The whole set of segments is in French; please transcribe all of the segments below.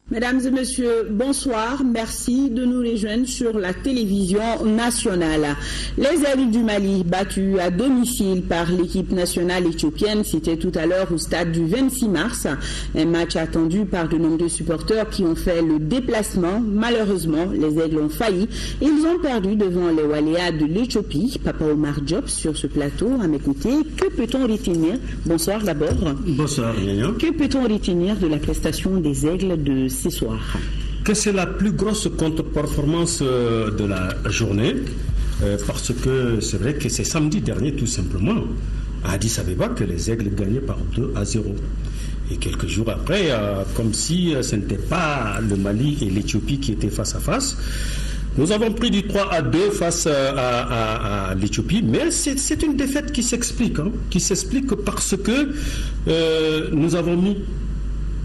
Mesdames et messieurs, bonsoir. Merci de nous rejoindre sur la télévision nationale. Les Aigles du Mali, battus à domicile par l'équipe nationale éthiopienne, c'était tout à l'heure au stade du 26 mars. Un match attendu par de nombreux supporters qui ont fait le déplacement. Malheureusement, les Aigles ont failli. Ils ont perdu devant les Waléas de l'Éthiopie. Papa Omar Diop sur ce plateau à mes côtés. Que peut-on retenir? Bonsoir d'abord. Bonsoir, Nyan. Que peut-on retenir de la prestation des Aigles de ce soir? Que c'est la plus grosse contre-performance de la journée, parce que c'est vrai que c'est samedi dernier tout simplement à Addis Abeba que les Aigles gagnaient par 2-0. Et quelques jours après, comme si ce n'était pas le Mali et l'Éthiopie qui étaient face à face, nous avons pris du 3-2 face à l'Éthiopie, mais c'est une défaite qui s'explique, qui s'explique parce que nous avons mis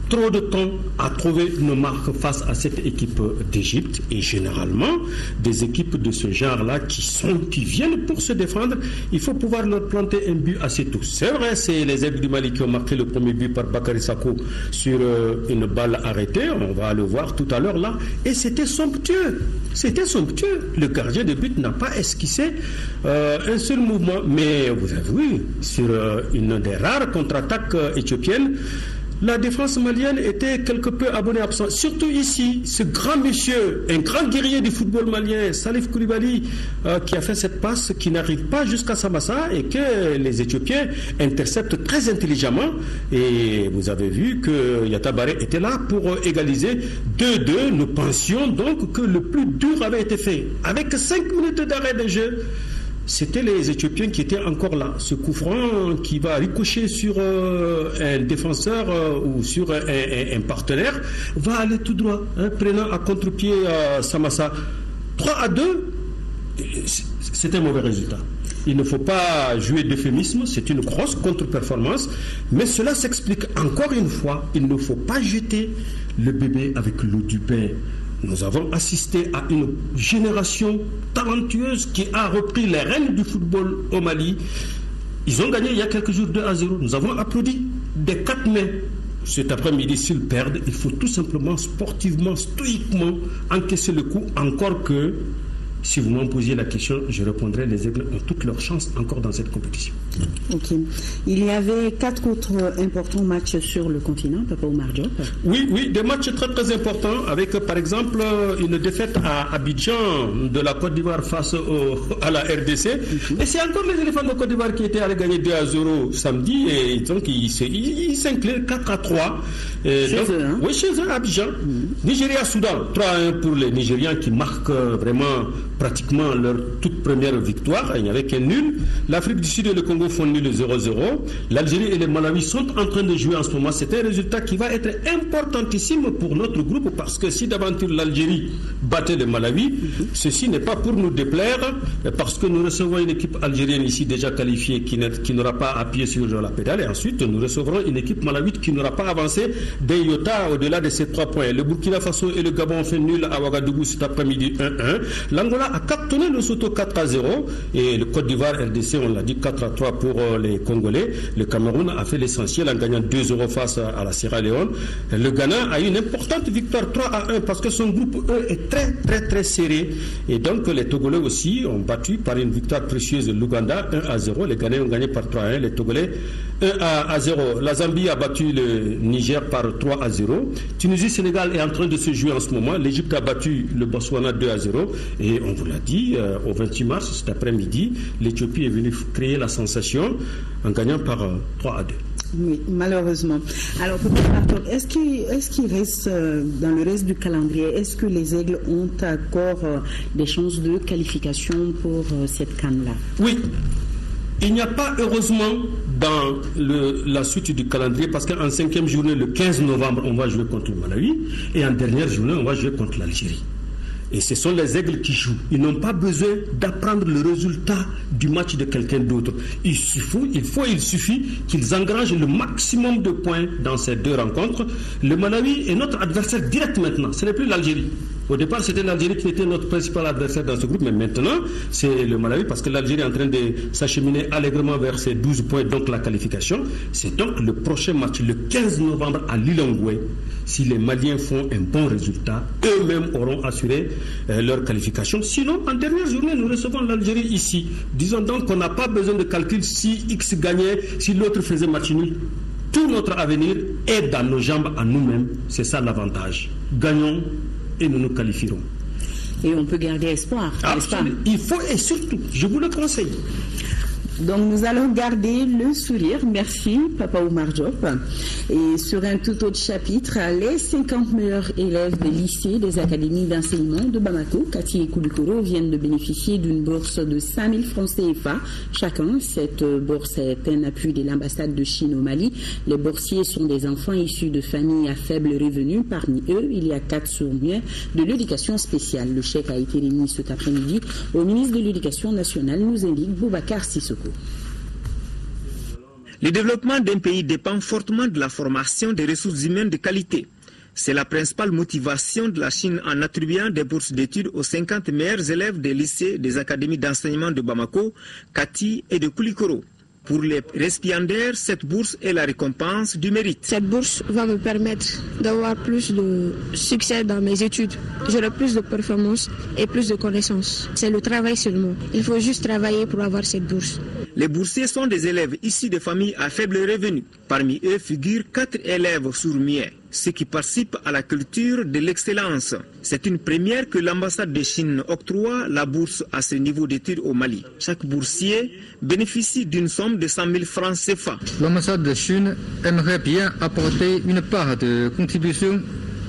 trop de temps à trouver nos marques face à cette équipe d'Égypte, et généralement des équipes de ce genre-là qui viennent pour se défendre, il faut pouvoir leur planter un but assez tôt. C'est vrai, c'est les Aigles du Mali qui ont marqué le premier but par Bakary Sako sur une balle arrêtée, on va le voir tout à l'heure là, et c'était somptueux. C'était somptueux. Le gardien de but n'a pas esquissé un seul mouvement, mais vous avez vu, sur une des rares contre-attaques éthiopiennes, la défense malienne était quelque peu abonnée absent. Surtout ici, ce grand monsieur, un grand guerrier du football malien, Salif Koulibaly, qui a fait cette passe qui n'arrive pas jusqu'à Samassa et que les Éthiopiens interceptent très intelligemment. Et vous avez vu que Yatabaré était là pour égaliser 2-2. Nous pensions donc que le plus dur avait été fait. Avec 5 minutes d'arrêt de jeu, c'était les Éthiopiens qui étaient encore là. Ce coup franc qui va ricocher sur un défenseur ou sur un partenaire va aller tout droit, prenant à contre-pied Samassa. 3-2, c'est un mauvais résultat. Il ne faut pas jouer d'euphémisme, c'est une grosse contre-performance, mais cela s'explique encore une fois. Il ne faut pas jeter le bébé avec l'eau du bain. Nous avons assisté à une génération talentueuse qui a repris les rênes du football au Mali. Ils ont gagné il y a quelques jours 2-0. Nous avons applaudi des 4 mai. Cet après-midi, s'ils perdent, il faut tout simplement, sportivement, stoïquement, encaisser le coup. Encore que, si vous m'en posiez la question, je répondrai, les Aigles ont toutes leurs chances encore dans cette compétition. Ok. Il y avait 4 autres importants matchs sur le continent, Papa Omar Diop. Oui, des matchs très très importants, avec par exemple une défaite à Abidjan de la Côte d'Ivoire face à la RDC. Et c'est encore les éléphants de Côte d'Ivoire qui étaient allés gagner 2-0 samedi, et donc ils s'inclinent 4-3. Chez eux, hein? Oui, chez eux, à Abidjan. Nigeria-Soudan, 3-1 pour les Nigérians qui marquent vraiment pratiquement leur toute première victoire. Il n'y avait qu'un nul. L'Afrique du Sud et le Congo font nul 0-0. L'Algérie et le Malawi sont en train de jouer en ce moment. C'est un résultat qui va être importantissime pour notre groupe, parce que si d'aventure l'Algérie battait le Malawi, ceci n'est pas pour nous déplaire, parce que nous recevons une équipe algérienne ici déjà qualifiée qui n'aura pas appuyé sur la pédale, et ensuite nous recevrons une équipe malawite qui n'aura pas avancé d'un iota au-delà de ces 3 points. Le Burkina Faso et le Gabon ont fait nul à Ouagadougou cet après-midi 1-1. L'Angola a cartonné le Soto 4-0, et le Côte d'Ivoire RDC, on l'a dit, 4-3 pour les Congolais. Le Cameroun a fait l'essentiel en gagnant 2-0 face à la Sierra Leone. Le Ghana a eu une importante victoire 3-1 parce que son groupe est très très très serré, et donc les Togolais aussi ont battu par une victoire précieuse l'Ouganda 1-0. Les Ghanéens ont gagné par 3-1, les Togolais 1-0. La Zambie a battu le Niger par 3-0. Tunisie-Sénégal est en train de se jouer en ce moment. L'Égypte a battu le Botswana 2-0, et on vous l'a dit, au 28 mars, cet après-midi, l'Éthiopie est venue créer la sensation en gagnant par 3-2. Oui, malheureusement. Alors, est-ce qu'il reste dans le reste du calendrier, est-ce que les Aigles ont encore des chances de qualification pour cette CAN-là? Oui. Il n'y a pas, heureusement, dans la suite du calendrier, parce qu'en 5e journée, le 15 novembre, on va jouer contre le Malawi, et en dernière journée, on va jouer contre l'Algérie. Et ce sont les Aigles qui jouent. Ils n'ont pas besoin d'apprendre le résultat du match de quelqu'un d'autre. Il suffit qu'ils engrangent le maximum de points dans ces 2 rencontres. Le Malawi est notre adversaire direct maintenant. Ce n'est plus l'Algérie. Au départ, c'était l'Algérie qui était notre principal adversaire dans ce groupe, mais maintenant, c'est le Malawi, parce que l'Algérie est en train de s'acheminer allègrement vers ses 12 points, donc la qualification. C'est donc le prochain match, le 15 novembre à Lilongwe. Si les Maliens font un bon résultat, eux-mêmes auront assuré leur qualification. Sinon, en dernière journée, nous recevons l'Algérie ici. Disons donc qu'on n'a pas besoin de calcul si X gagnait, si l'autre faisait match nul. Tout notre avenir est dans nos jambes à nous-mêmes. C'est ça l'avantage. Gagnons et nous nous qualifierons. Et on peut garder espoir. Absolument. Il faut, et surtout, je vous le conseille. Donc nous allons garder le sourire. Merci Papa Oumar Diop. Et sur un tout autre chapitre, les 50 meilleurs élèves des lycées des académies d'enseignement de Bamako, Kati et Koulikoro, viennent de bénéficier d'une bourse de 5 000 francs CFA chacun. Cette bourse est un appui de l'ambassade de Chine au Mali. Les boursiers sont des enfants issus de familles à faible revenu. Parmi eux, il y a 4 sourds-muets de l'éducation spéciale. Le chèque a été remis cet après-midi au ministre de l'Éducation nationale, nous indique Boubacar Sissoko. Le développement d'un pays dépend fortement de la formation des ressources humaines de qualité. C'est la principale motivation de la Chine en attribuant des bourses d'études aux 50 meilleurs élèves des lycées des académies d'enseignement de Bamako, Kati et de Koulikoro. Pour les récipiendaires, cette bourse est la récompense du mérite. Cette bourse va me permettre d'avoir plus de succès dans mes études. J'aurai plus de performances et plus de connaissances. C'est le travail seulement. Il faut juste travailler pour avoir cette bourse. Les boursiers sont des élèves issus de familles à faible revenu. Parmi eux figurent 4 élèves sourds-muets, ceux qui participent à la culture de l'excellence. C'est une première que l'ambassade de Chine octroie la bourse à ce niveau d'études au Mali. Chaque boursier bénéficie d'une somme de 100 000 francs CFA. L'ambassade de Chine aimerait bien apporter une part de contribution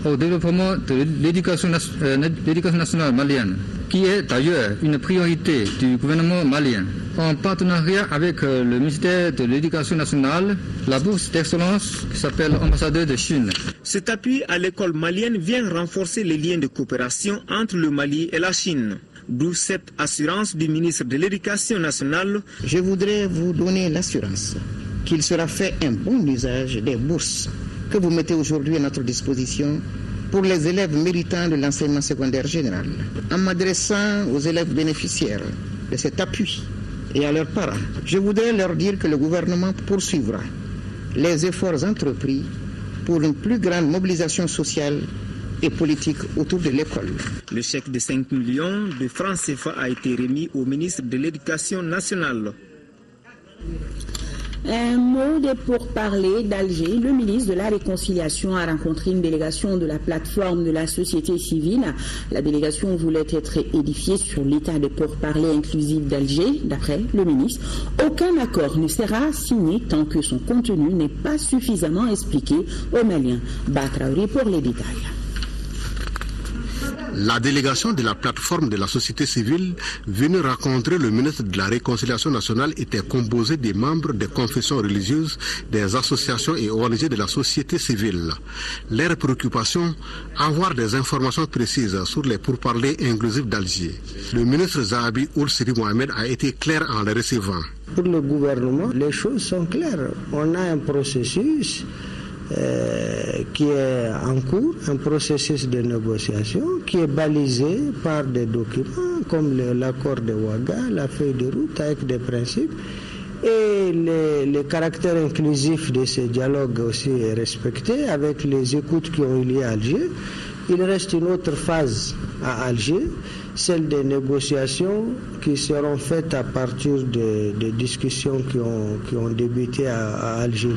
au développement de l'éducation nationale malienne, qui est d'ailleurs une priorité du gouvernement malien. En partenariat avec le ministère de l'Éducation nationale, la bourse d'excellence qui s'appelle ambassadeur de Chine. Cet appui à l'école malienne vient renforcer les liens de coopération entre le Mali et la Chine. D'où cette assurance du ministre de l'Éducation nationale. Je voudrais vous donner l'assurance qu'il sera fait un bon usage des bourses que vous mettez aujourd'hui à notre disposition pour les élèves méritants de l'enseignement secondaire général. En m'adressant aux élèves bénéficiaires de cet appui et à leurs parents, je voudrais leur dire que le gouvernement poursuivra les efforts entrepris pour une plus grande mobilisation sociale et politique autour de l'école. Le chèque de 5 millions de francs CFA a été remis au ministre de l'Éducation nationale. Un mot de pourparlers d'Alger. Le ministre de la Réconciliation a rencontré une délégation de la plateforme de la société civile. La délégation voulait être édifiée sur l'état de pourparlers inclusif d'Alger. D'après le ministre, aucun accord ne sera signé tant que son contenu n'est pas suffisamment expliqué aux Maliens. Batraouri pour les détails. La délégation de la plateforme de la société civile venue rencontrer le ministre de la Réconciliation nationale était composée des membres des confessions religieuses, des associations et ONG de la société civile. Leur préoccupation, avoir des informations précises sur les pourparlers inclusifs d'Alger. Le ministre Zahabi Ould Sidi Mohamed a été clair en les recevant. Pour le gouvernement, les choses sont claires. On a un processus qui est en cours, un processus de négociation qui est balisé par des documents comme l'accord de Ouaga, la feuille de route avec des principes, et le caractère inclusif de ce dialogue aussi est respecté avec les écoutes qui ont eu lieu à Alger. Il reste une autre phase à Alger, celle des négociations qui seront faites à partir de discussions qui ont débuté à Alger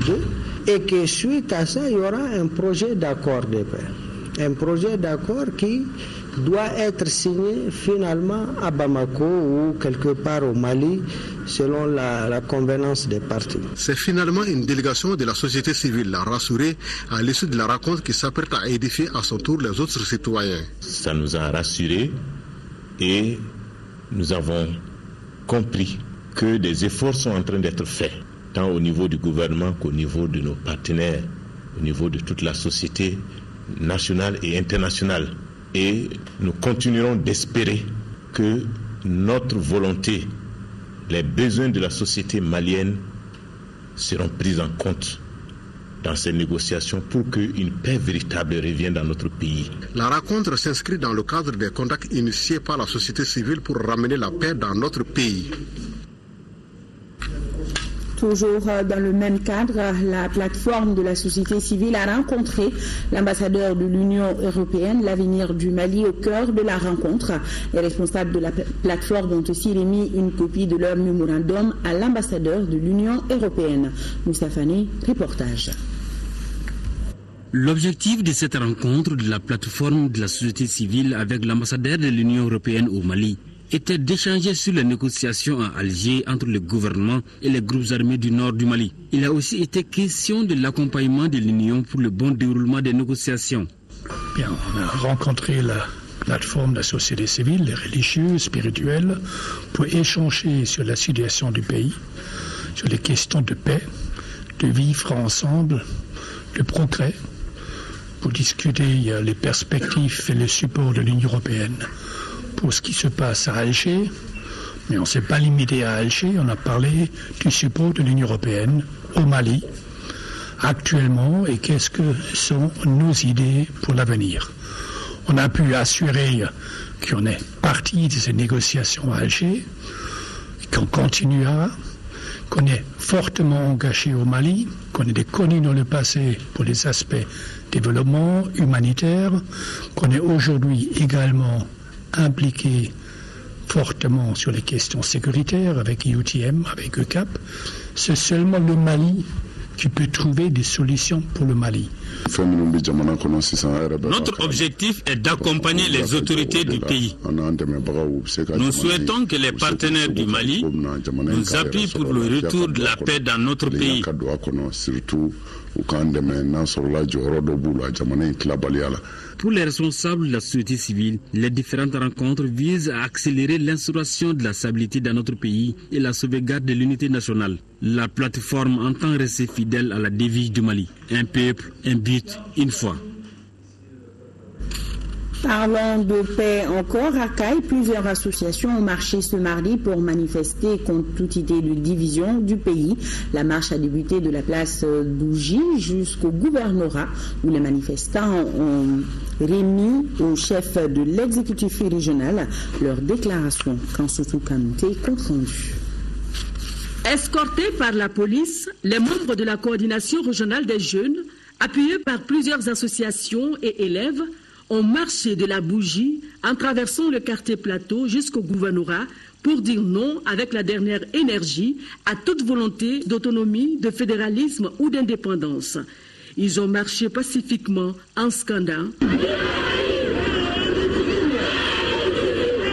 2, et que suite à ça, il y aura un projet d'accord de paix. Un projet d'accord qui doit être signé finalement à Bamako ou quelque part au Mali, selon la convenance des parties. C'est finalement une délégation de la société civile rassurée à l'issue de la rencontre qui s'apprête à édifier à son tour les autres citoyens. Ça nous a rassurés et nous avons compris que des efforts sont en train d'être faits, tant au niveau du gouvernement qu'au niveau de nos partenaires, au niveau de toute la société nationale et internationale. Et nous continuerons d'espérer que notre volonté, les besoins de la société malienne seront pris en compte dans ces négociations pour qu'une paix véritable revienne dans notre pays. La rencontre s'inscrit dans le cadre des contacts initiés par la société civile pour ramener la paix dans notre pays. Toujours dans le même cadre, la plateforme de la société civile a rencontré l'ambassadeur de l'Union européenne, l'avenir du Mali, au cœur de la rencontre. Les responsables de la plateforme ont aussi remis une copie de leur mémorandum à l'ambassadeur de l'Union européenne. Moussa Fane, reportage. L'objectif de cette rencontre de la plateforme de la société civile avec l'ambassadeur de l'Union européenne au Mali était d'échanger sur les négociations à Alger entre le gouvernement et les groupes armés du nord du Mali. Il a aussi été question de l'accompagnement de l'Union pour le bon déroulement des négociations. Bien, on a rencontré la plateforme de la société civile, les religieux, spirituels, pour échanger sur la situation du pays, sur les questions de paix, de vivre ensemble, de progrès, pour discuter les perspectives et le support de l'Union européenne pour ce qui se passe à Alger, mais on ne s'est pas limité à Alger, on a parlé du support de l'Union européenne au Mali actuellement et qu'est-ce que sont nos idées pour l'avenir. On a pu assurer qu'on est parti de ces négociations à Alger, qu'on continuera, qu'on est fortement engagé au Mali, qu'on est connu dans le passé pour les aspects développement humanitaire, qu'on est aujourd'hui également impliqué fortement sur les questions sécuritaires avec UTM, avec ECAP. C'est seulement le Mali qui peut trouver des solutions pour le Mali. Notre objectif est d'accompagner les autorités du pays. Nous souhaitons que les partenaires du Mali nous appuient pour le retour de la paix dans notre pays. Pour les responsables de la société civile, les différentes rencontres visent à accélérer l'instauration de la stabilité dans notre pays et la sauvegarde de l'unité nationale. La plateforme entend rester fidèle à la devise du Mali. Un peuple, un but, une foi. Parlons de paix encore. À Caille, plusieurs associations ont marché ce mardi pour manifester contre toute idée de division du pays. La marche a débuté de la place d'Ouji jusqu'au gouvernorat où les manifestants ont remis au chef de l'exécutif régional leur déclaration. Kansoutou Kanouté, compte rendu. Escortés par la police, les membres de la coordination régionale des jeunes, appuyés par plusieurs associations et élèves, ont marché de la Bougie en traversant le quartier Plateau jusqu'au gouvernorat pour dire non avec la dernière énergie à toute volonté d'autonomie, de fédéralisme ou d'indépendance. Ils ont marché pacifiquement en scandant.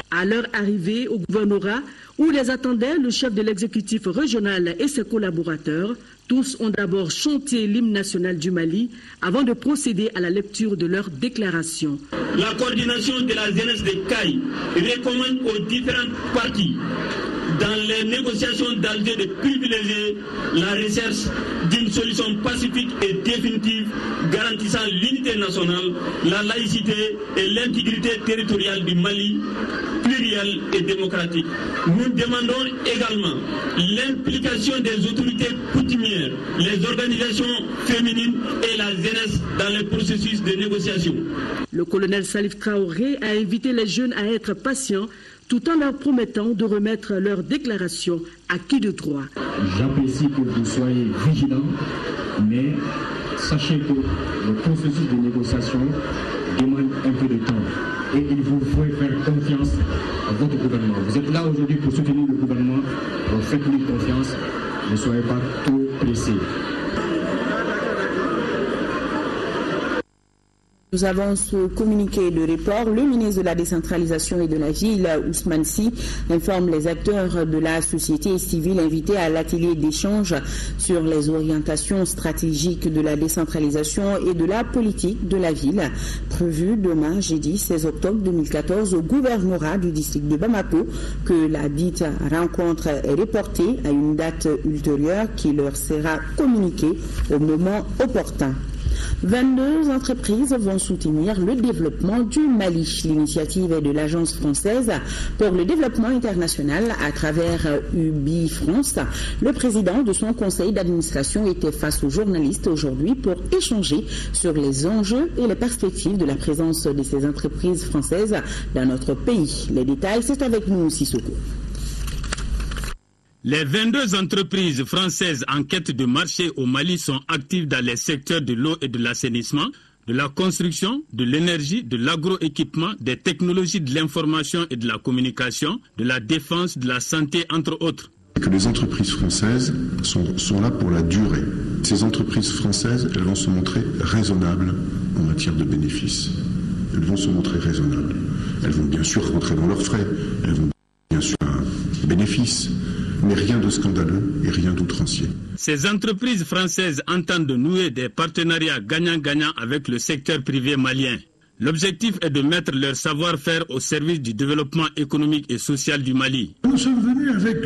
À leur arrivée au gouvernorat, où les attendait le chef de l'exécutif régional et ses collaborateurs, tous ont d'abord chanté l'hymne national du Mali avant de procéder à la lecture de leur déclaration. La coordination de la jeunesse de Caille recommande aux différentes parties dans les négociations d'Alger de privilégier la recherche d'une solution pacifique et définitive garantissant l'unité nationale, la laïcité et l'intégrité territoriale du Mali, pluriel et démocratique. Nous demandons également l'implication des autorités coutumières, les organisations féminines et la jeunesse dans le processus de négociation. Le colonel Salif Traoré a invité les jeunes à être patients tout en leur promettant de remettre leur déclaration acquis de droit. J'apprécie que vous soyez vigilants, mais sachez que le processus de négociation demande un peu de temps et il vous faut faire confiance à votre gouvernement. Vous êtes là aujourd'hui pour soutenir le gouvernement, donc faites-lui confiance, ne soyez pas trop pressés. Nous avons ce communiqué de report. Le ministre de la décentralisation et de la ville, Ousmane Sy, informe les acteurs de la société civile invités à l'atelier d'échange sur les orientations stratégiques de la décentralisation et de la politique de la ville, prévu demain, jeudi 16 octobre 2014, au gouvernorat du district de Bamako, que la dite rencontre est reportée à une date ultérieure qui leur sera communiquée au moment opportun. 22 entreprises vont soutenir le développement du Mali. L'initiative est de l'Agence française pour le développement international à travers UBI France. Le président de son conseil d'administration était face aux journalistes aujourd'hui pour échanger sur les enjeux et les perspectives de la présence de ces entreprises françaises dans notre pays. Les détails, c'est avec nous, Sissoko. Les 22 entreprises françaises en quête de marché au Mali sont actives dans les secteurs de l'eau et de l'assainissement, de la construction, de l'énergie, de l'agroéquipement, des technologies de l'information et de la communication, de la défense, de la santé, entre autres. Que les entreprises françaises sont là pour la durée. Ces entreprises françaises, elles vont se montrer raisonnables en matière de bénéfices. Elles vont se montrer raisonnables. Elles vont bien sûr rentrer dans leurs frais. Elles vont bien sûr un bénéfice. Mais rien de scandaleux et rien d'outrancier. Ces entreprises françaises entendent nouer des partenariats gagnant-gagnant avec le secteur privé malien. L'objectif est de mettre leur savoir-faire au service du développement économique et social du Mali. Nous sommes venus avec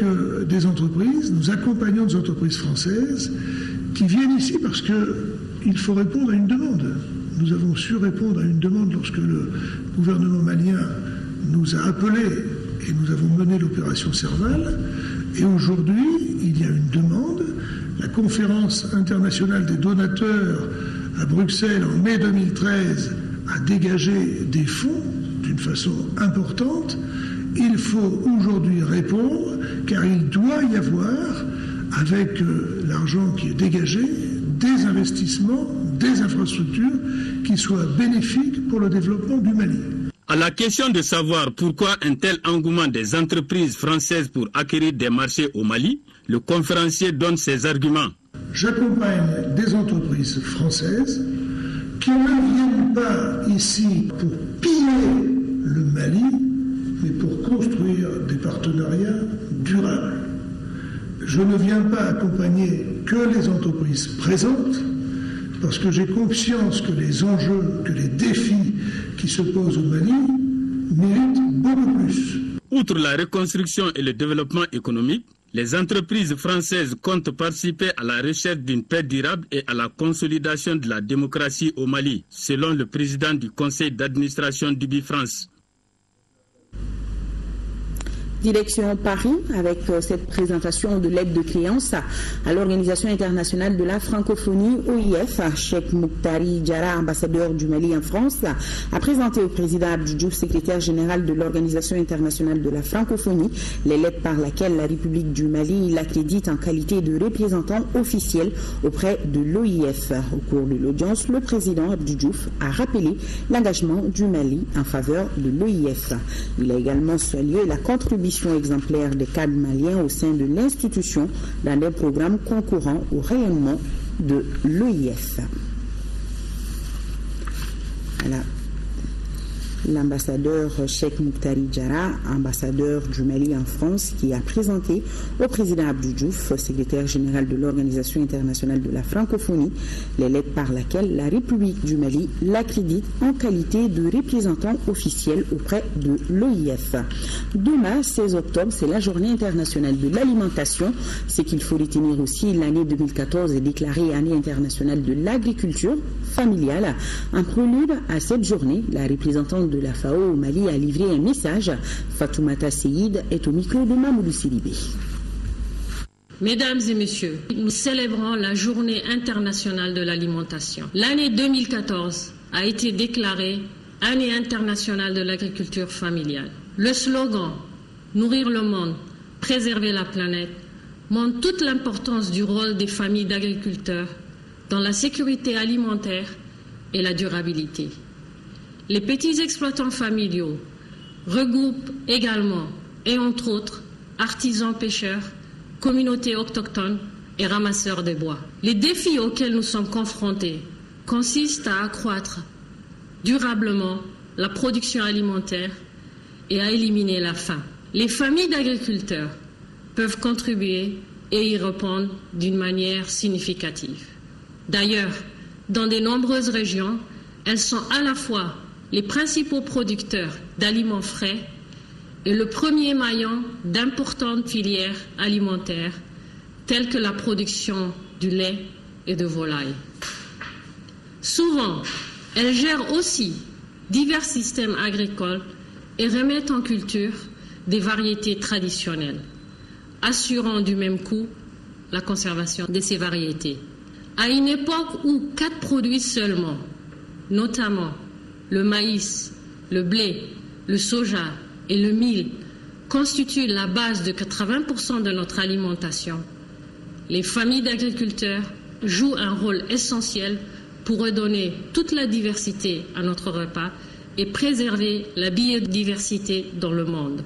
des entreprises, nous accompagnons des entreprises françaises qui viennent ici parce qu'il faut répondre à une demande. Nous avons su répondre à une demande lorsque le gouvernement malien nous a appelés et nous avons mené l'opération Serval. Et aujourd'hui, il y a une demande. La conférence internationale des donateurs à Bruxelles en mai 2013 a dégagé des fonds d'une façon importante. Il faut aujourd'hui répondre car il doit y avoir, avec l'argent qui est dégagé, des investissements, des infrastructures qui soient bénéfiques pour le développement du Mali. À la question de savoir pourquoi un tel engouement des entreprises françaises pour acquérir des marchés au Mali, le conférencier donne ses arguments. J'accompagne des entreprises françaises qui ne viennent pas ici pour piller le Mali, mais pour construire des partenariats durables. Je ne viens pas accompagner que les entreprises présentes, parce que j'ai conscience que les enjeux, que les défis qui se posent au Mali méritent beaucoup plus. Outre la reconstruction et le développement économique, les entreprises françaises comptent participer à la recherche d'une paix durable et à la consolidation de la démocratie au Mali, selon le président du conseil d'administration d'UBI France. Direction Paris avec cette présentation de l'aide de créance à l'Organisation internationale de la francophonie OIF. Cheikh Mouktari Diarra, ambassadeur du Mali en France, a présenté au président Abdou Diouf, secrétaire général de l'Organisation internationale de la francophonie, les lettres par lesquelles la République du Mali l'accrédite en qualité de représentant officiel auprès de l'OIF. Au cours de l'audience, le président Abdou Diouf a rappelé l'engagement du Mali en faveur de l'OIF. Il a également salué la contribution exemplaire des cadres maliens au sein de l'institution dans des programmes concourant au rayonnement de l'OIF. Voilà. L'ambassadeur Cheikh Mouktari Diarra, ambassadeur du Mali en France, qui a présenté au président Abdou Diouf, secrétaire général de l'Organisation internationale de la francophonie, les lettres par lesquelles la République du Mali l'accrédite en qualité de représentant officiel auprès de l'OIF. Demain, 16 octobre, c'est la journée internationale de l'alimentation. Ce qu'il faut retenir aussi, l'année 2014 est déclarée année internationale de l'agriculture familiale. En prélude à cette journée, la représentante de la FAO au Mali a livré un message. Fatoumata Seyid est au micro de Mamoudou Sidibé. Mesdames et messieurs, nous célébrons la journée internationale de l'alimentation. L'année 2014 a été déclarée année internationale de l'agriculture familiale. Le slogan « Nourrir le monde, préserver la planète » montre toute l'importance du rôle des familles d'agriculteurs dans la sécurité alimentaire et la durabilité. Les petits exploitants familiaux regroupent également, et entre autres, artisans pêcheurs, communautés autochtones et ramasseurs de bois. Les défis auxquels nous sommes confrontés consistent à accroître durablement la production alimentaire et à éliminer la faim. Les familles d'agriculteurs peuvent contribuer et y répondre d'une manière significative. D'ailleurs, dans de nombreuses régions, elles sont à la fois les principaux producteurs d'aliments frais et le premier maillon d'importantes filières alimentaires telles que la production du lait et de volaille. Souvent, elles gèrent aussi divers systèmes agricoles et remettent en culture des variétés traditionnelles, assurant du même coup la conservation de ces variétés. À une époque où 4 produits seulement, notamment le maïs, le blé, le soja et le mil, constituent la base de 80% de notre alimentation, les familles d'agriculteurs jouent un rôle essentiel pour redonner toute la diversité à notre repas et préserver la biodiversité dans le monde.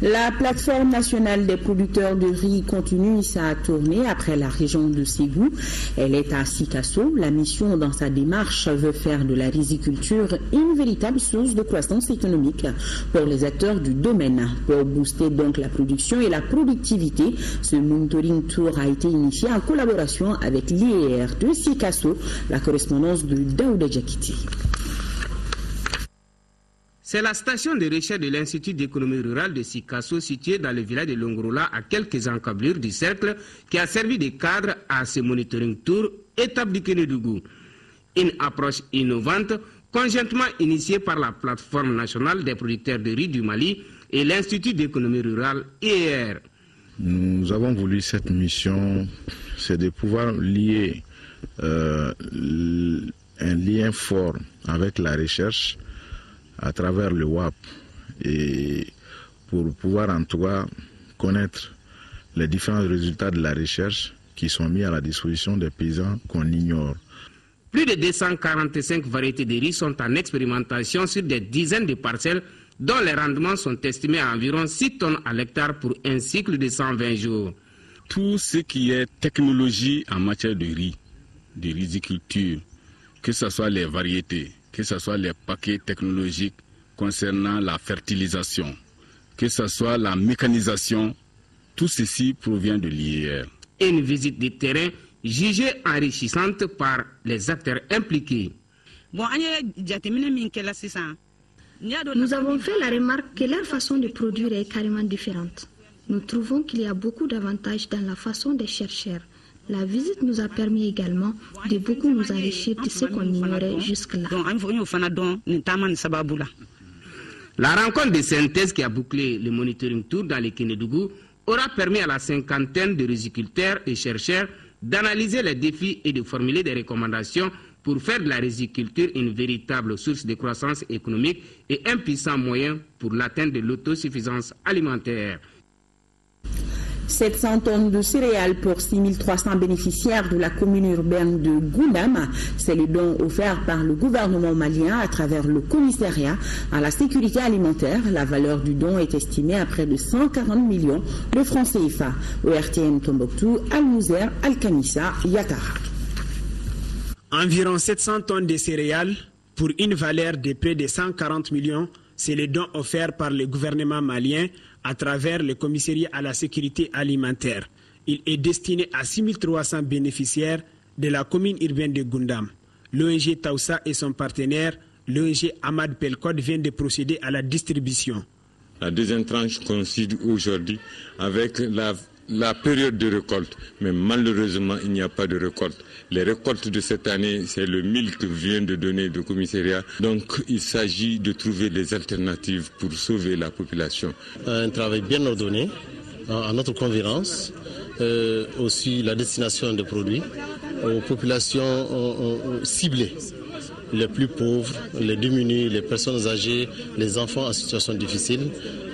La plateforme nationale des producteurs de riz continue sa tournée après la région de Ségou. Elle est à Sikasso. La mission dans sa démarche veut faire de la riziculture une véritable source de croissance économique pour les acteurs du domaine. Pour booster donc la production et la productivité, ce monitoring tour a été initié en collaboration avec l'IER de Sikasso, la correspondance de Daouda Djakiti. C'est la station de recherche de l'Institut d'économie rurale de Sikasso, située dans le village de Longrola, à quelques encablures du cercle, qui a servi de cadre à ce monitoring tour, étape du Kénédougou. Une approche innovante, conjointement initiée par la plateforme nationale des producteurs de riz du Mali et l'Institut d'économie rurale IER. Nous avons voulu cette mission, c'est de pouvoir lier un lien fort avec la recherche à travers le WAP et pour pouvoir en tout cas connaître les différents résultats de la recherche qui sont mis à la disposition des paysans qu'on ignore. Plus de 245 variétés de riz sont en expérimentation sur des dizaines de parcelles dont les rendements sont estimés à environ 6 tonnes à l'hectare pour un cycle de 120 jours. Tout ce qui est technologie en matière de riz, de riziculture, que ce soit les variétés, que ce soit les paquets technologiques concernant la fertilisation, que ce soit la mécanisation, tout ceci provient de l'IER. Une visite de terrain jugée enrichissante par les acteurs impliqués. Nous avons fait la remarque que leur façon de produire est carrément différente. Nous trouvons qu'il y a beaucoup d'avantages dans la façon des chercheurs. La visite nous a permis également de beaucoup nous enrichir de ce qu'on ignorait jusque-là. La rencontre de synthèse qui a bouclé le monitoring tour dans le Kénédougou aura permis à la cinquantaine de riziculteurs et chercheurs d'analyser les défis et de formuler des recommandations pour faire de la riziculture une véritable source de croissance économique et un puissant moyen pour l'atteinte de l'autosuffisance alimentaire. 700 tonnes de céréales pour 6300 bénéficiaires de la commune urbaine de Goundam. C'est le don offert par le gouvernement malien à travers le commissariat à la sécurité alimentaire. La valeur du don est estimée à près de 140 millions de francs CFA. ORTN Tombouctou, Al-Mouzer, Al-Kamissa, Yatara. Environ 700 tonnes de céréales pour une valeur de près de 140 millions. C'est le don offert par le gouvernement malien à travers le commissariat à la sécurité alimentaire. Il est destiné à 6300 bénéficiaires de la commune urbaine de Goundam. L'ONG Taoussa et son partenaire, l'ONG Ahmad Pelkod, viennent de procéder à la distribution. La deuxième tranche coïncide aujourd'hui avec la période de récolte, mais malheureusement il n'y a pas de récolte. Les récoltes de cette année, c'est le mil que vient de donner le commissariat. Donc il s'agit de trouver des alternatives pour sauver la population. Un travail bien ordonné, à notre convenance, aussi la destination des produits aux populations ciblées. Les plus pauvres, les démunis, les personnes âgées, les enfants en situation difficile.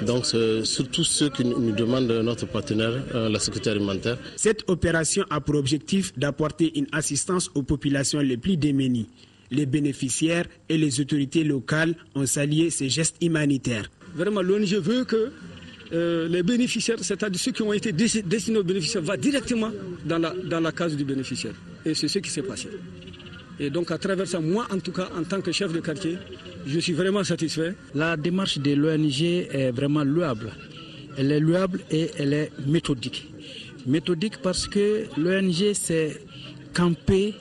Donc, surtout ceux qui nous demandent notre partenaire, la sécurité alimentaire. Cette opération a pour objectif d'apporter une assistance aux populations les plus démunies. Les bénéficiaires et les autorités locales ont salué ces gestes humanitaires. Vraiment, l'ONG veut que les bénéficiaires, c'est-à-dire ceux qui ont été destinés aux bénéficiaires, vont directement dans la case du bénéficiaire. Et c'est ce qui s'est passé. Et donc à travers ça, moi en tout cas, en tant que chef de quartier, je suis vraiment satisfait. La démarche de l'ONG est vraiment louable. Elle est louable et elle est méthodique. Méthodique parce que l'ONG s'est campée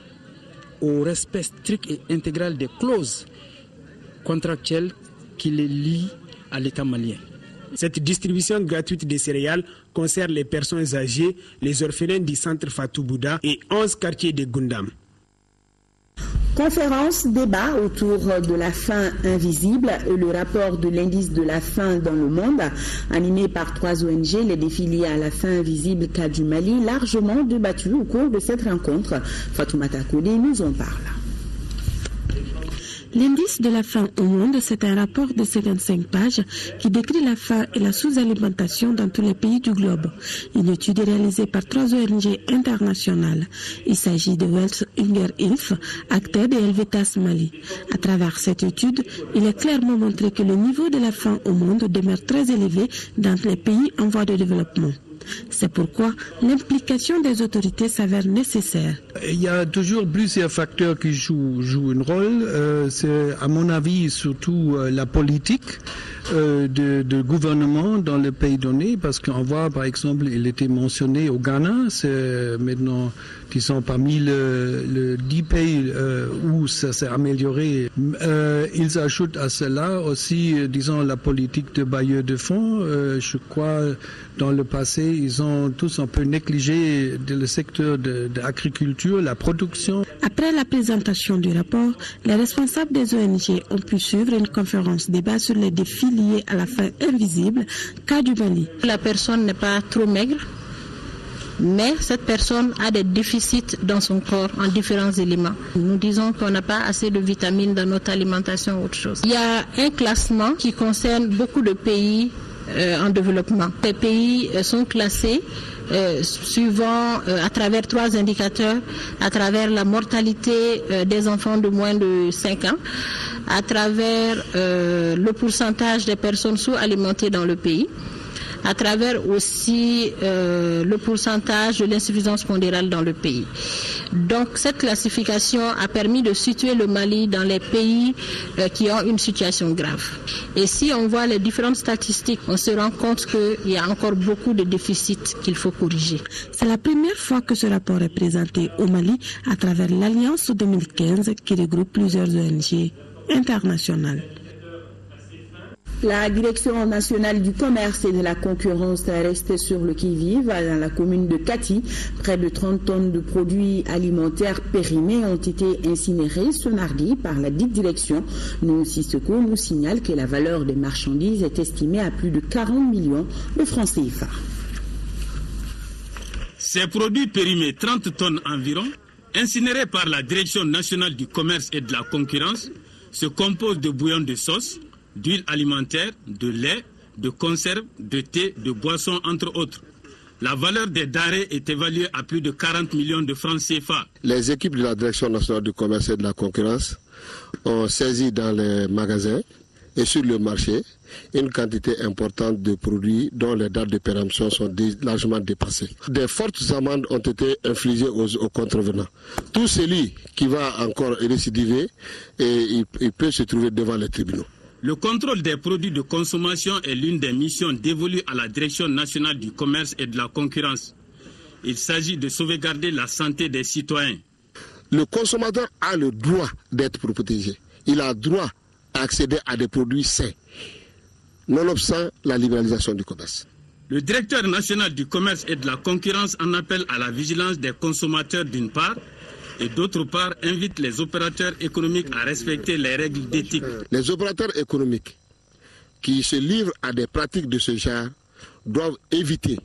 au respect strict et intégral des clauses contractuelles qui les lient à l'État malien. Cette distribution gratuite des céréales concerne les personnes âgées, les orphelins du centre Fatou Bouda et 11 quartiers de Goundam. Conférence, débat autour de la faim invisible et le rapport de l'indice de la faim dans le monde, animé par 3 ONG, les défis liés à la faim invisible cas du Mali, largement débattus au cours de cette rencontre. Fatoumata Kodé nous en parle. L'indice de la faim au monde, c'est un rapport de 55 pages qui décrit la faim et la sous-alimentation dans tous les pays du globe. Une étude réalisée par 3 ONG internationales. Il s'agit de Wells Hunger Inf, Acted et Helvetas Mali. À travers cette étude, il est clairement montré que le niveau de la faim au monde demeure très élevé dans les pays en voie de développement. C'est pourquoi l'implication des autorités s'avère nécessaire. Il y a toujours plusieurs facteurs qui jouent un rôle. C'est à mon avis surtout la politique de gouvernement dans le pays donné, parce qu'on voit par exemple, il était mentionné au Ghana, c'est maintenant disons parmi les 10 pays où ça s'est amélioré. Ils ajoutent à cela aussi, disons, la politique de bailleurs de fonds. Je crois dans le passé, ils ont tous un peu négligé le secteur de l'agriculture, la production. Après la présentation du rapport, les responsables des ONG ont pu suivre une conférence débat sur les défis liés à la faim invisible, cas du Mali. La personne n'est pas trop maigre, mais cette personne a des déficits dans son corps en différents éléments. Nous disons qu'on n'a pas assez de vitamines dans notre alimentation ou autre chose. Il y a un classement qui concerne beaucoup de pays en développement. Ces pays sont classés suivant à travers 3 indicateurs, à travers la mortalité des enfants de moins de 5 ans, à travers le pourcentage des personnes sous-alimentées dans le pays, à travers aussi le pourcentage de l'insuffisance pondérale dans le pays. Donc cette classification a permis de situer le Mali dans les pays qui ont une situation grave. Et si on voit les différentes statistiques, on se rend compte qu'il y a encore beaucoup de déficits qu'il faut corriger. C'est la première fois que ce rapport est présenté au Mali à travers l'Alliance 2015 qui regroupe plusieurs ONG internationales. La Direction nationale du commerce et de la concurrence est restée sur le qui-vive dans la commune de Kati. Près de 30 tonnes de produits alimentaires périmés ont été incinérés ce mardi par la dite direction. Nous Sissoko nous signale que la valeur des marchandises est estimée à plus de 40 millions de francs CFA. Ces produits périmés, 30 tonnes environ, incinérés par la Direction nationale du commerce et de la concurrence, se composent de bouillon de sauce, d'huile alimentaire, de lait, de conserve, de thé, de boissons, entre autres. La valeur des denrées est évaluée à plus de 40 millions de francs CFA. Les équipes de la Direction nationale du commerce et de la concurrence ont saisi dans les magasins et sur le marché une quantité importante de produits dont les dates de péremption sont largement dépassées. Des fortes amendes ont été infligées aux contrevenants. Tout celui qui va encore récidiver, il peut se trouver devant les tribunaux. Le contrôle des produits de consommation est l'une des missions dévolues à la Direction nationale du commerce et de la concurrence. Il s'agit de sauvegarder la santé des citoyens. Le consommateur a le droit d'être protégé. Il a droit à accéder à des produits sains, nonobstant la libéralisation du commerce. Le directeur national du commerce et de la concurrence en appelle à la vigilance des consommateurs d'une part, et d'autre part invite les opérateurs économiques à respecter les règles d'éthique. Les opérateurs économiques qui se livrent à des pratiques de ce genre doivent éviter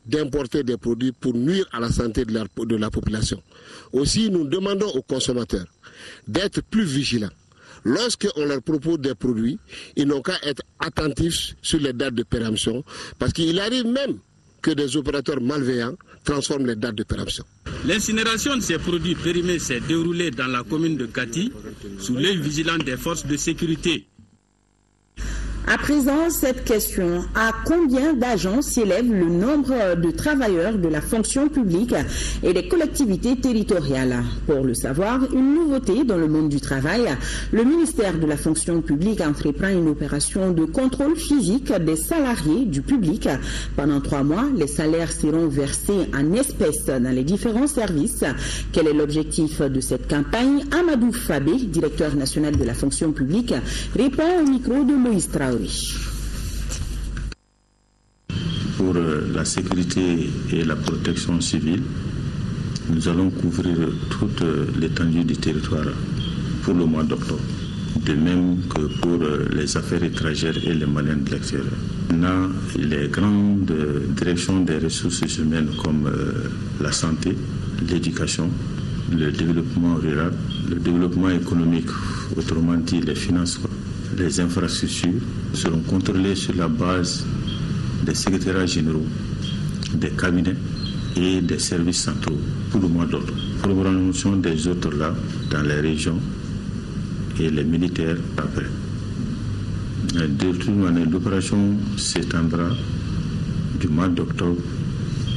d'importer des produits pour nuire à la santé de la population. Aussi, nous demandons aux consommateurs d'être plus vigilants. Lorsqu'on leur propose des produits, ils n'ont qu'à être attentifs sur les dates de péremption, parce qu'il arrive même que des opérateurs malveillants transforment les dates de péremption. L'incinération de ces produits périmés s'est déroulée dans la commune de Kati, sous l'œil vigilant des forces de sécurité. À présent, cette question, à combien d'agents s'élève le nombre de travailleurs de la fonction publique et des collectivités territoriales? Pour le savoir, une nouveauté dans le monde du travail, le ministère de la fonction publique entreprend une opération de contrôle physique des salariés du public. Pendant 3 mois, les salaires seront versés en espèces dans les différents services. Quel est l'objectif de cette campagne? Amadou Fabé, directeur national de la fonction publique, répond au micro de Moïse Traoré. Pour la sécurité et la protection civile, nous allons couvrir toute l'étendue du territoire pour le mois d'octobre. De même que pour les affaires étrangères et les Maliens de l'extérieur. On a les grandes directions des ressources humaines comme la santé, l'éducation, le développement rural, le développement économique, autrement dit les finances, les infrastructures, seront contrôlées sur la base des secrétariats généraux, des cabinets et des services centraux pour le mois d'octobre. Programmation des autres là dans les régions et les militaires après. De toute manière, l'opération s'étendra du mois d'octobre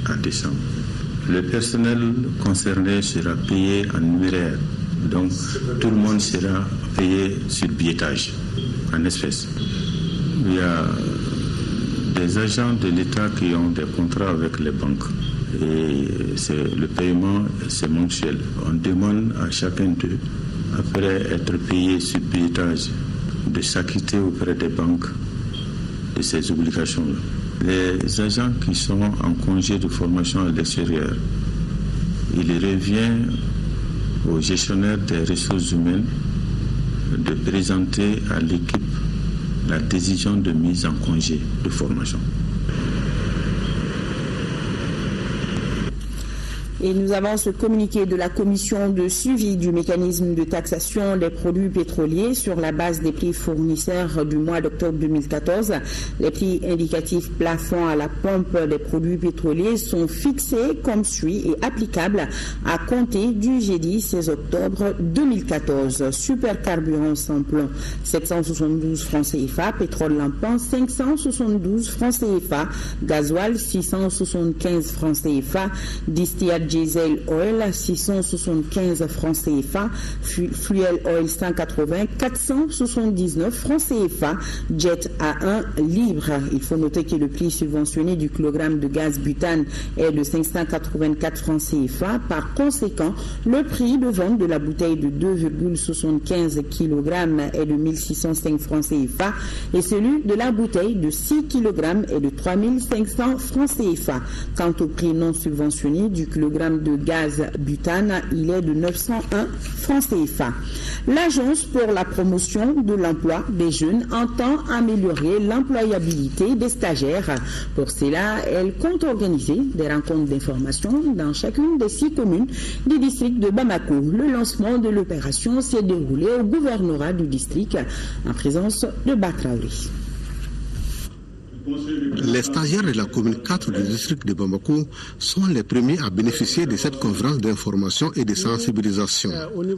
à décembre. Le personnel concerné sera payé en numéraire, donc tout le monde sera payé sur billettage, en espèces. Il y a des agents de l'État qui ont des contrats avec les banques et le paiement c'est mensuel. On demande à chacun d'eux, après être payé sur billettage, de s'acquitter auprès des banques de ces obligations-là. Les agents qui sont en congé de formation à l'extérieur, il revient aux gestionnaires des ressources humaines de présenter à l'équipe la décision de mise en congé de formation. Et nous avons ce communiqué de la commission de suivi du mécanisme de taxation des produits pétroliers sur la base des prix fournisseurs du mois d'octobre 2014. Les prix indicatifs plafond à la pompe des produits pétroliers sont fixés comme suit et applicables à compter du jeudi 16 octobre 2014. Supercarburant samplon 772 francs CFA, pétrole lampant 572 francs CFA, gasoil 675 francs CFA, distillate diesel oil 675 francs CFA, fuel oil 180, 479 francs CFA, jet A1 libre. Il faut noter que le prix subventionné du kilogramme de gaz butane est de 584 francs CFA. Par conséquent, le prix de vente de la bouteille de 2,75 kg est de 1605 francs CFA et celui de la bouteille de 6 kg est de 3500 francs CFA. Quant au prix non subventionné du kilogramme de gaz butane, il est de 901 francs CFA. L'Agence pour la promotion de l'emploi des jeunes entend améliorer l'employabilité des stagiaires. Pour cela, elle compte organiser des rencontres d'information dans chacune des 6 communes du district de Bamako. Le lancement de l'opération s'est déroulé au gouvernorat du district en présence de Batraouri. Les stagiaires de la commune 4 du district de Bamako sont les premiers à bénéficier de cette conférence d'information et de sensibilisation.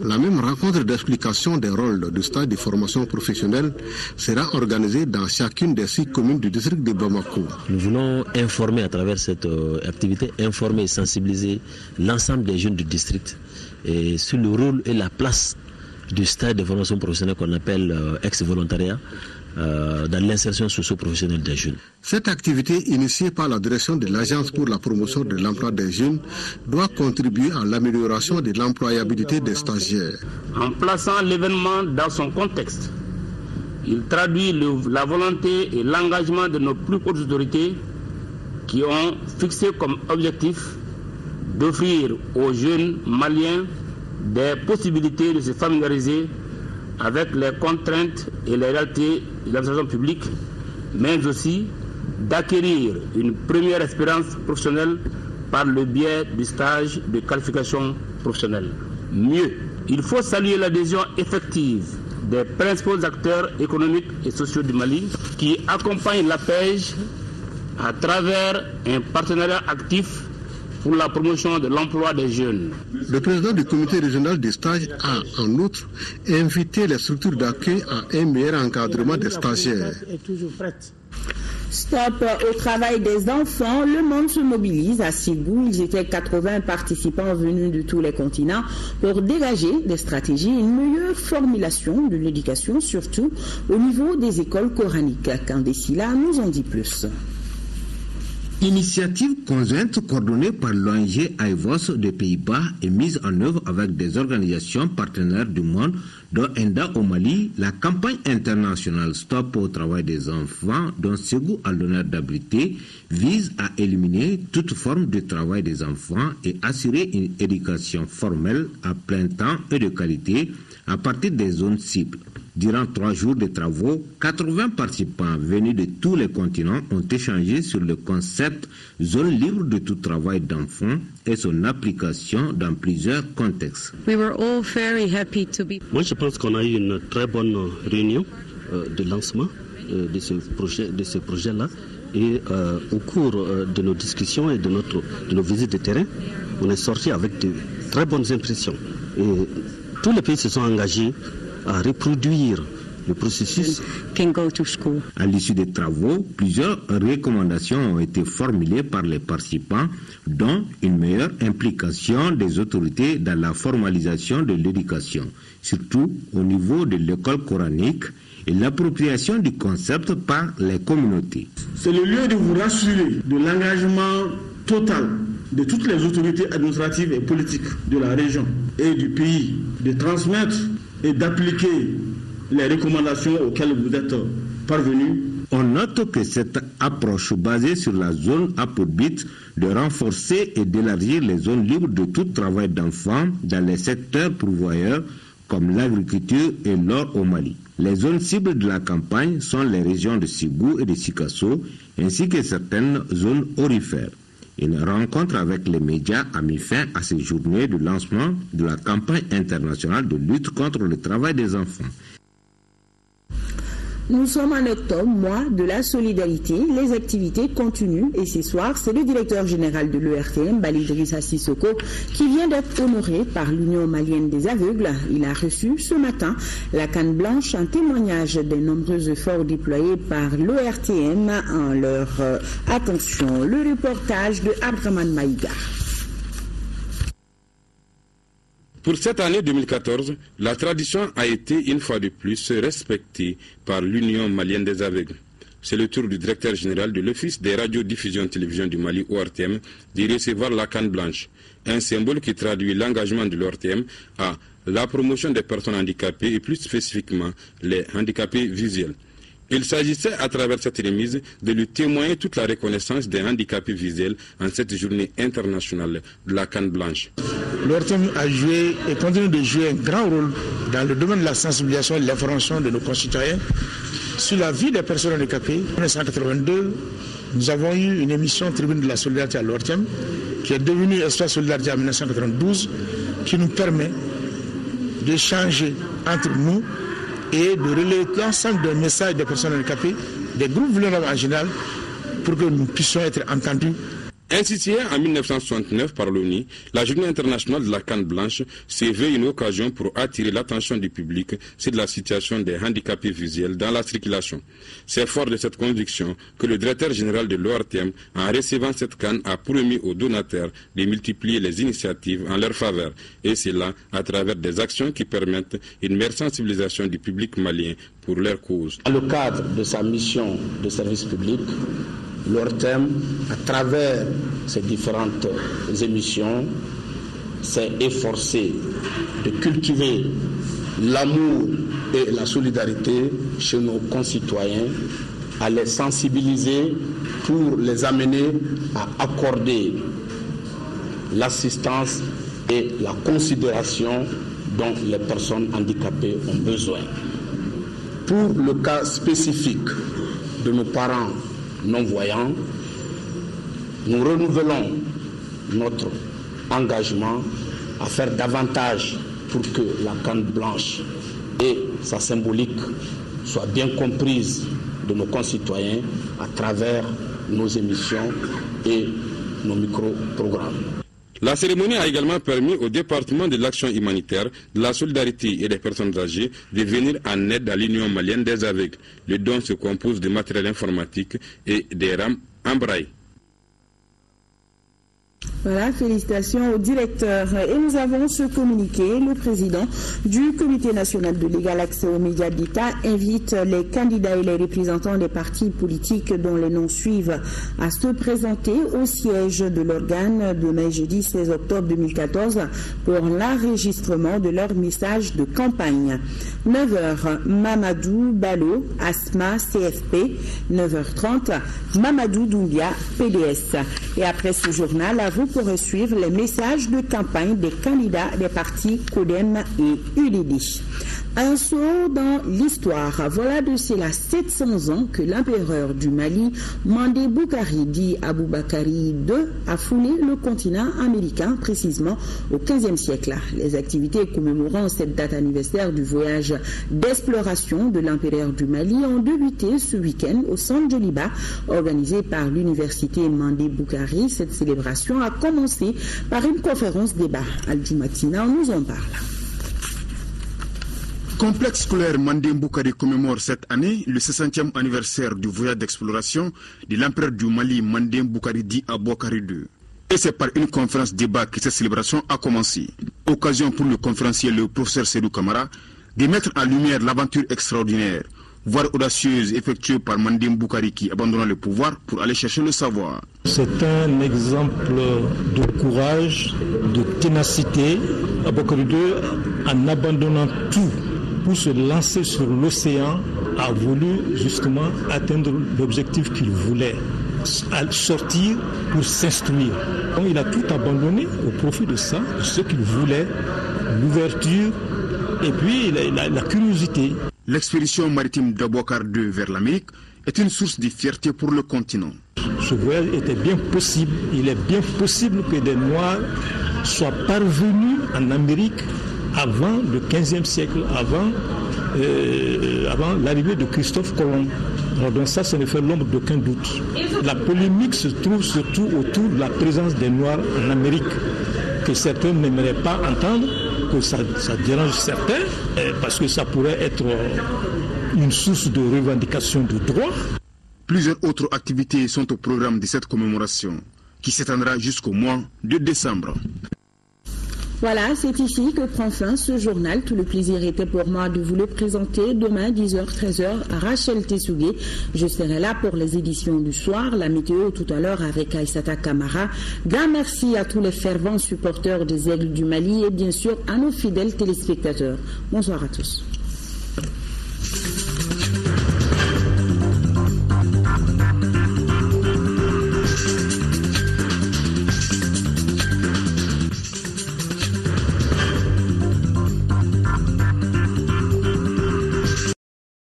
La même rencontre d'explication des rôles du stage de formation professionnelle sera organisée dans chacune des 6 communes du district de Bamako. Nous voulons informer à travers cette activité, informer et sensibiliser l'ensemble des jeunes du district et sur le rôle et la place du stage de formation professionnelle qu'on appelle ex-volontariat dans l'insertion socio-professionnelle des jeunes. Cette activité initiée par la direction de l'Agence pour la promotion de l'emploi des jeunes doit contribuer à l'amélioration de l'employabilité des stagiaires. En plaçant l'événement dans son contexte, il traduit la volonté et l'engagement de nos plus hautes autorités qui ont fixé comme objectif d'offrir aux jeunes maliens des possibilités de se familiariser avec les contraintes et les réalités de l'administration publique, mais aussi d'acquérir une première expérience professionnelle par le biais du stage de qualification professionnelle. Mieux, il faut saluer l'adhésion effective des principaux acteurs économiques et sociaux du Mali qui accompagnent l'APEJ à travers un partenariat actif pour la promotion de l'emploi des jeunes. Le président du comité régional des stages a, en outre, invité les structures d'accueil à un meilleur encadrement des stagiaires. Stop au travail des enfants. Le monde se mobilise à Ségou. Ils étaient 80 participants venus de tous les continents pour dégager des stratégies et une meilleure formulation de l'éducation, surtout au niveau des écoles coraniques. Kandesila nous en dit plus. Initiative conjointe coordonnée par l'ONG AIVOS des Pays-Bas et mise en œuvre avec des organisations partenaires du monde, dont ENDA au Mali, la campagne internationale Stop au travail des enfants, dont Ségou a l'honneur d'abriter, vise à éliminer toute forme de travail des enfants et assurer une éducation formelle à plein temps et de qualité à partir des zones cibles. Durant 3 jours de travaux, 80 participants venus de tous les continents ont échangé sur le concept zone libre de tout travail d'enfants et son application dans plusieurs contextes. Moi, je pense qu'on a eu une très bonne réunion de lancement de ce projet-là. Et au cours de nos discussions et de nos visites de terrain, on est sorti avec de très bonnes impressions. Et tous les pays se sont engagés à reproduire le processus. À l'issue des travaux, plusieurs recommandations ont été formulées par les participants, dont une meilleure implication des autorités dans la formalisation de l'éducation, surtout au niveau de l'école coranique, et l'appropriation du concept par les communautés. C'est le lieu de vous rassurer de l'engagement total de toutes les autorités administratives et politiques de la région et du pays, de transmettre et d'appliquer les recommandations auxquelles vous êtes parvenus. On note que cette approche basée sur la zone a pour but de renforcer et d'élargir les zones libres de tout travail d'enfants dans les secteurs pourvoyeurs comme l'agriculture et l'or au Mali. Les zones cibles de la campagne sont les régions de Ségou et de Sikasso, ainsi que certaines zones aurifères. Une rencontre avec les médias a mis fin à ces journées de lancement de la campagne internationale de lutte contre le travail des enfants. Nous sommes en octobre, mois de la solidarité. Les activités continuent et ce soir, c'est le directeur général de l'ERTM, Balidrissa Sissoko, qui vient d'être honoré par l'Union malienne des aveugles. Il a reçu ce matin la canne blanche, un témoignage des nombreux efforts déployés par l'ERTM en leur attention. Le reportage de Abdraman Maïga. Pour cette année 2014, la tradition a été une fois de plus respectée par l'Union malienne des aveugles. C'est le tour du directeur général de l'Office des radiodiffusions télévision du Mali, ORTM, de recevoir la canne blanche, un symbole qui traduit l'engagement de l'ORTM à la promotion des personnes handicapées et plus spécifiquement les handicapés visuels. Il s'agissait à travers cette remise de lui témoigner toute la reconnaissance des handicapés visuels en cette journée internationale de la canne blanche. L'ORTM a joué et continue de jouer un grand rôle dans le domaine de la sensibilisation et de l'information de nos concitoyens sur la vie des personnes handicapées. En 1982, nous avons eu une émission Tribune de la solidarité à l'ORTM qui est devenue Espace Solidarité en 1992, qui nous permet d'échanger entre nous et de relayer l'ensemble des messages des personnes handicapées, des groupes vulnérables en général, pour que nous puissions être entendus. Instituée en 1969 par l'ONU, la Journée internationale de la canne blanche s'est vue une occasion pour attirer l'attention du public sur la situation des handicapés visuels dans la circulation. C'est fort de cette conviction que le directeur général de l'ORTM, en recevant cette canne, a promis aux donateurs de multiplier les initiatives en leur faveur, et cela à travers des actions qui permettent une meilleure sensibilisation du public malien pour leur cause. Dans le cadre de sa mission de service public, l'ORTM, à travers ses différentes émissions, s'est efforcé de cultiver l'amour et la solidarité chez nos concitoyens, à les sensibiliser pour les amener à accorder l'assistance et la considération dont les personnes handicapées ont besoin. Pour le cas spécifique de nos parents non-voyants, nous renouvelons notre engagement à faire davantage pour que la canne blanche et sa symbolique soient bien comprises de nos concitoyens à travers nos émissions et nos micro-programmes. La cérémonie a également permis au département de l'action humanitaire, de la solidarité et des personnes âgées de venir en aide à l'Union malienne des aveugles. Le don se compose de matériel informatique et des rames en braille. Voilà, félicitations au directeur. Et nous avons ce communiqué. Le président du Comité national de l'égal accès aux médias d'État invite les candidats et les représentants des partis politiques dont les noms suivent à se présenter au siège de l'organe demain jeudi 16 octobre 2014 pour l'enregistrement de leur message de campagne. 9h, Mamadou Balo, Asma, CFP. 9h30, Mamadou Doumbia, PDS. Et après ce journal, vous pourrez suivre les messages de campagne des candidats des partis CODEM et UDD. Un saut dans l'histoire. Voilà de cela 700 ans que l'empereur du Mali, Mandé Boukari, dit Aboubakari II, a foulé le continent américain, précisément au XVe siècle. Les activités commémorant cette date anniversaire du voyage d'exploration de l'empereur du Mali ont débuté ce week-end au centre Djoliba, organisé par l'université Mandé Boukari. Cette célébration a commencé par une conférence débat. Al-Jumatina nous en parle. Complexe scolaire Mandé Boukari commémore cette année le 60e anniversaire du voyage d'exploration de l'empereur du Mali Mandé Boukari dit Aboubakari II. Et c'est par une conférence débat que cette célébration a commencé. Occasion pour le conférencier, le professeur Sédou Kamara, de mettre en lumière l'aventure extraordinaire, voire audacieuse, effectuée par Mandé Boukari qui abandonna le pouvoir pour aller chercher le savoir. C'est un exemple de courage, de ténacité. Aboubakari II, en abandonnant tout pour se lancer sur l'océan, a voulu justement atteindre l'objectif qu'il voulait, sortir pour s'instruire. Donc il a tout abandonné au profit de ça, de ce qu'il voulait, l'ouverture et puis la curiosité. L'expédition maritime d'Aboubacar II vers l'Amérique est une source de fierté pour le continent. Ce voyage était bien possible. Il est bien possible que des Noirs soient parvenus en Amérique avant le XVe siècle, avant l'arrivée de Christophe Colomb. Alors donc ça ne fait l'ombre d'aucun doute. La polémique se trouve surtout autour de la présence des Noirs en Amérique, que certains n'aimeraient pas entendre, que ça dérange certains, parce que ça pourrait être une source de revendication de droits. Plusieurs autres activités sont au programme de cette commémoration, qui s'étendra jusqu'au mois de décembre. Voilà, c'est ici que prend fin ce journal. Tout le plaisir était pour moi de vous le présenter. Demain, 10h, 13h, Rachel Tessougué. Je serai là pour les éditions du soir. La météo tout à l'heure avec Aïssata Kamara. Grand merci à tous les fervents supporters des Aigles du Mali et bien sûr à nos fidèles téléspectateurs. Bonsoir à tous.